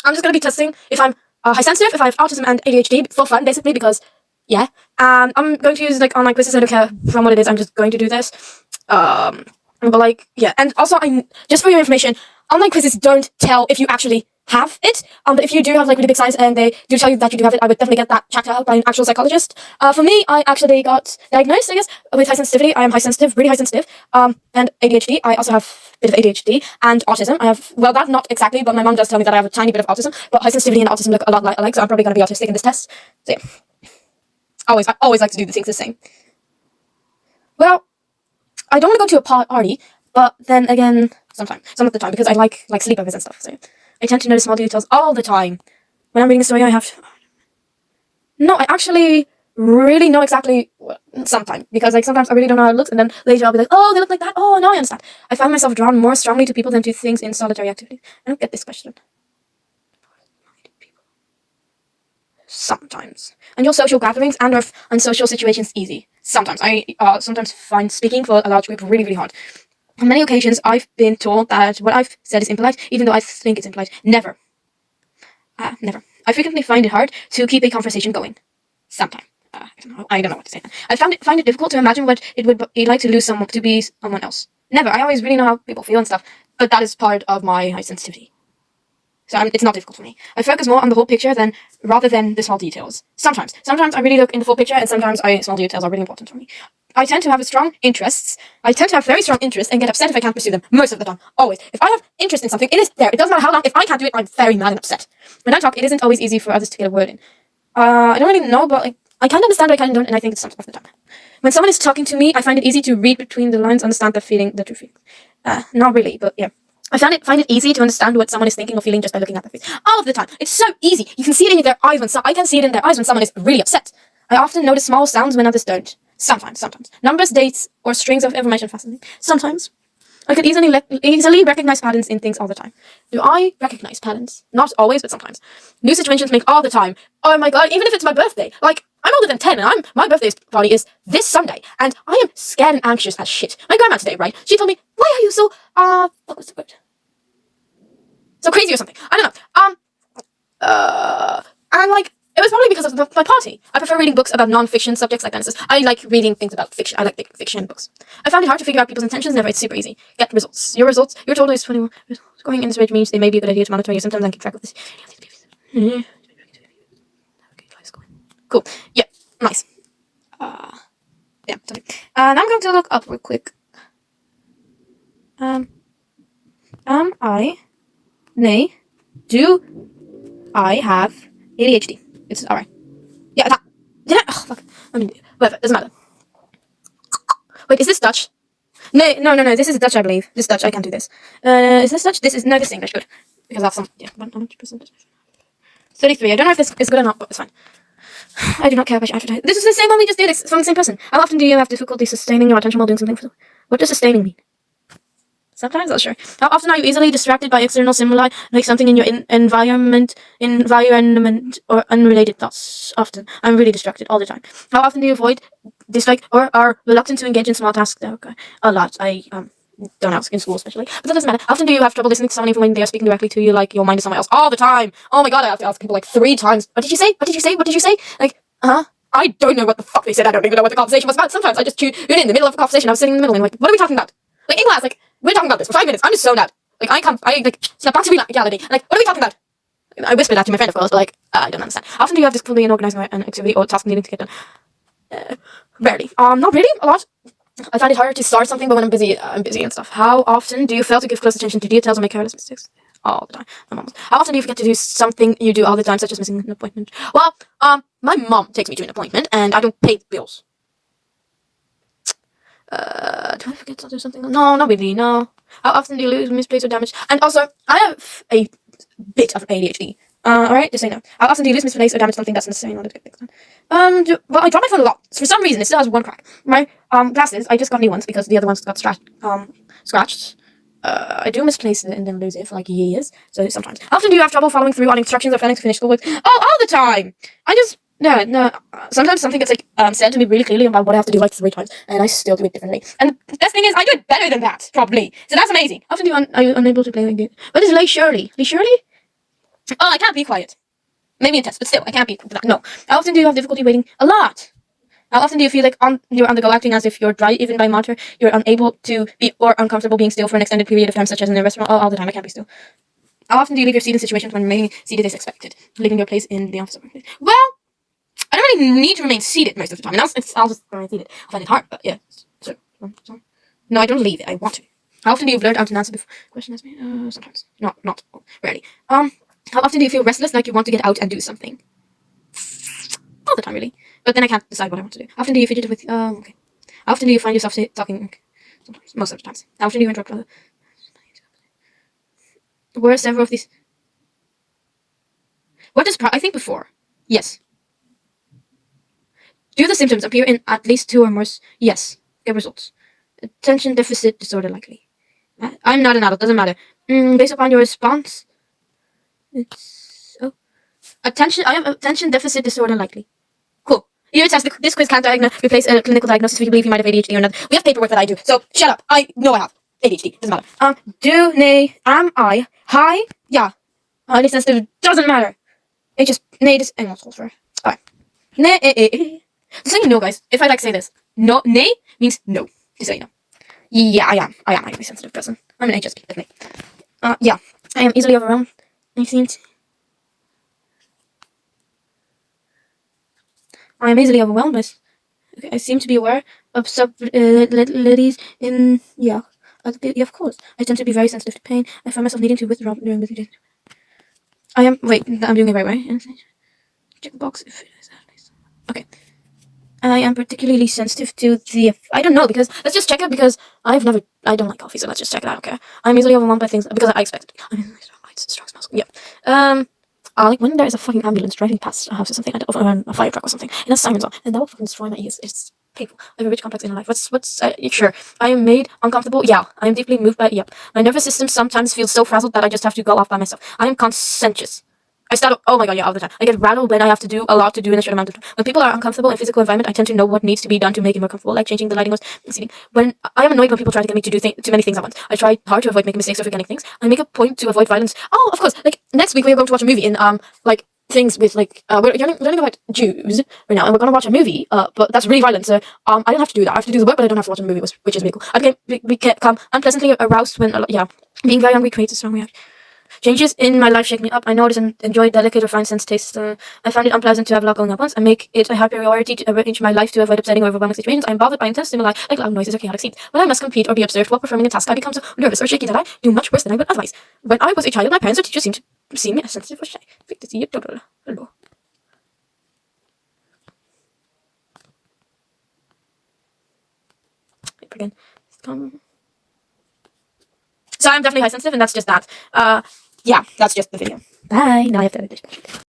I'm just going to be testing if I'm high sensitive, if I have autism and ADHD for fun, basically, because, yeah. I'm going to use, like, online quizzes. I don't care from what it is. I'm just going to do this. But, like, yeah. And also, just for your information, online quizzes don't tell if you actually have it. But if you do have, like, really big signs and they do tell you that you do have it, I would definitely get that checked out by an actual psychologist. For me, I actually got diagnosed, I guess, with high sensitivity. I am high sensitive, really high sensitive. And ADHD. I also have a bit of ADHD and autism. I have, well, that not exactly, but my mom does tell me that I have a tiny bit of autism. But high sensitivity and autism look a lot alike, so I'm probably going to be autistic in this test. So, yeah. I always like to do the things the same. Well, I don't want to go to a party, but then again, some of the time, because I like sleepovers and stuff. So I tend to notice small details all the time. When I'm reading a story, I actually really know exactly sometimes, because like sometimes I really don't know how it looks, and then later I'll be like, oh, they look like that. Oh, now I understand. I find myself drawn more strongly to people than to things in solitary activity. I don't get this question. Sometimes. And your social gatherings and social situations easy. Sometimes. I sometimes find speaking for a large group really, really hard. On many occasions, I've been told that what I've said is impolite, even though I think it's impolite. Never. Never. I frequently find it hard to keep a conversation going. Sometimes. I don't know what to say. I find it difficult to imagine what it would be like to lose someone, to be someone else. Never. I always really know how people feel and stuff, but that is part of my high sensitivity. So it's not difficult for me. I focus more on the whole picture rather than the small details. Sometimes I really look in the full picture, and sometimes small details are really important for me. I tend to have very strong interests and get upset if I can't pursue them most of the time. Always. If I have interest in something, it is there. It doesn't matter how long. If I can't do it, I'm very mad and upset. When I talk, it isn't always easy for others to get a word in. I don't really know, but I kind of understand, but I kind of don't, and I think it's some of the time. When someone is talking to me, I find it easy to read between the lines, understand the true feeling. Not really, but yeah. I find it easy to understand what someone is thinking or feeling just by looking at their face. All of the time. It's so easy. You can see it in their eyes I can see it in their eyes when someone is really upset. I often notice small sounds when others don't. Sometimes. Numbers, dates, or strings of information fascinate me. Sometimes. I could easily recognize patterns in things all the time. Do I recognize patterns? Not always, but sometimes. New situations make all the time. Oh my god, even if it's my birthday. Like, I'm older than 10, and my birthday party is this Sunday, and I am scared and anxious as shit. My grandma today, right? She told me, why are you so, what was the word? So crazy or something. I don't know. And like, it was probably because of my party. I prefer reading books about non-fiction subjects like Genesis. I like reading things about fiction. I like fiction books. I found it hard to figure out people's intentions. Never, it's super easy. Get results. Your total is 21. Going in this range means it may be a good idea to monitor your symptoms and keep track of this. Cool. Yeah. Nice. Yeah. Sorry. Now I'm going to look up real quick. Do I have ADHD? It's alright. Yeah, did I? Oh, fuck. I mean, whatever, doesn't matter. Wait, is this Dutch? No, this is Dutch, I believe. This is Dutch, I can't do this. Is this Dutch? This is English, good. Because I have some, yeah, 100%. 33, I don't know if this is good or not, but it's fine. I do not care about your advertising. This is the same one we just did, it's from the same person. How often do you have difficulty sustaining your attention while doing something? What does sustaining mean? Sometimes, not sure. How often are you easily distracted by external stimuli, like something in your environment, or unrelated thoughts? Often. I'm really distracted all the time. How often do you avoid, dislike, or are reluctant to engage in small tasks? Okay. A lot. I don't ask in school especially. But that doesn't matter. How often do you have trouble listening to someone even when they are speaking directly to you, like your mind is somewhere else? All the time. Oh my god, I have to ask people like 3 times. What did you say? What did you say? What did you say? Like, I don't know what the fuck they said. I don't even know what the conversation was about. Sometimes I just tune in the middle of a conversation. I was sitting in the middle and like, what are we talking about? Like in class, like, we're talking about this for 5 minutes. I'm just zoned out. Like, I snap back to reality. Like, what are we talking about? I whispered that to my friend, of course, but like, I don't understand. How often do you have difficulty in organizing an activity or task needing to get done? Rarely. Not really. A lot. I find it harder to start something, but when I'm busy and stuff. How often do you fail to give close attention to details or make careless mistakes? All the time. My mom. How often do you forget to do something you do all the time, such as missing an appointment? Well, my mom takes me to an appointment, and I don't pay the bills. Do I forget to do something? No, not really, no. How often do you lose, misplace, or damage? And also, I have a bit of ADHD. Alright, just say no. How often do you lose, misplace, or damage something that's necessary in order to get things done? Well, I drop my phone a lot. For some reason, it still has one crack. My, glasses, I just got new ones because the other ones got scratched. I do misplace it and then lose it for like years. So sometimes. How often do you have trouble following through on instructions or failing to finish schoolwork? Oh, all the time! No. Sometimes something gets said to me really clearly about what I have to do like 3 times, and I still do it differently. And the best thing is, I do it better than that, probably. So that's amazing. How often are you unable to play like this? What is leisurely? Leisurely? Oh, I can't be quiet. Maybe in tests, but still, I can't be quiet. No. How often do you have difficulty waiting? A lot. How often do you feel like you're on the go, acting as if you're dry, even by monitor? You're unable to be or uncomfortable being still for an extended period of time, such as in a restaurant? All the time. I can't be still. How often do you leave your seat in situations when remaining seated is expected? Leaving your place in the office. Well, I don't really need to remain seated most of the time. And I'll just remain seated. I find it hard, but yeah. So, no, I don't leave it. I want to. How often do you blurt out an answer before question asks me? Sometimes. Not rarely. How often do you feel restless, like you want to get out and do something? All the time, really. But then I can't decide what I want to do. How often do you fidget with? Okay. How often do you find yourself talking? Sometimes. Most of the times. How often do you interrupt others? Were several of these? What does I think before? Yes. Do the symptoms appear in at least 2 or more? Yes. Get results. Attention deficit disorder likely. I'm not an adult. Doesn't matter. Based upon your response, it's attention. I have attention deficit disorder likely. Cool. Here it says this quiz can't replace a clinical diagnosis if you believe you might have ADHD or not. We have paperwork that I do. So shut up. I know I have ADHD. Doesn't matter. Am I high? Yeah. Highly sensitive. Doesn't matter. It just this and also for. Alright. So you know, guys, if I say this, no, nay means no. Just so you know. Yeah, I am a highly sensitive person. I'm an HSP, definitely. Yeah. I am easily overwhelmed. I am easily overwhelmed. I seem to be aware of subtleties in yeah. Yeah, of course. I tend to be very sensitive to pain. I find myself needing to withdraw during busy days. I'm doing it right way. Check the box if it is. Okay. I am particularly sensitive to the. I don't know, because let's just check it, because I don't like coffee, so let's just check it. I don't care. I'm easily overwhelmed by things because I expect it. I mean, strong lights, strong smells. Yeah. Like when there is a fucking ambulance driving past a house or something, or a fire truck or something, and a siren's on, and that will fucking destroy my ears. It's painful. I have a rich complex inner life. Sure. I am made uncomfortable. Yeah. I am deeply moved by. Yep. My nervous system sometimes feels so frazzled that I just have to go off by myself. I am conscientious. I start, oh my god, yeah, all the time. I get rattled when I have to do a lot to do in a short amount of time. When people are uncomfortable in physical environment, I tend to know what needs to be done to make it more comfortable, like changing the lighting or seating. When I am annoyed when people try to get me to do too many things at once. I try hard to avoid making mistakes or forgetting things. I make a point to avoid violence. Oh, of course. Like next week we are going to watch a movie in like things with like we're learning about Jews right now, and we're gonna watch a movie. But that's really violent. So I don't have to do that. I have to do the work, but I don't have to watch a movie, which is really cool. I become unpleasantly aroused when being very hungry creates a strong reaction. Changes in my life shake me up. I notice and enjoy delicate or fine sense tastes. I find it unpleasant to have a lot going on at once. I make it a high priority to arrange my life to avoid upsetting or overwhelming situations. I am bothered by intense stimuli like loud noises or chaotic scenes. When I must compete or be observed while performing a task, I become so nervous or shaky that I do much worse than I would otherwise. When I was a child, my parents or teachers seemed to see me as sensitive or shy. Hello. Again. So I'm definitely high sensitive, and that's just that. Yeah, that's just the video. Bye. Now I have to edit this.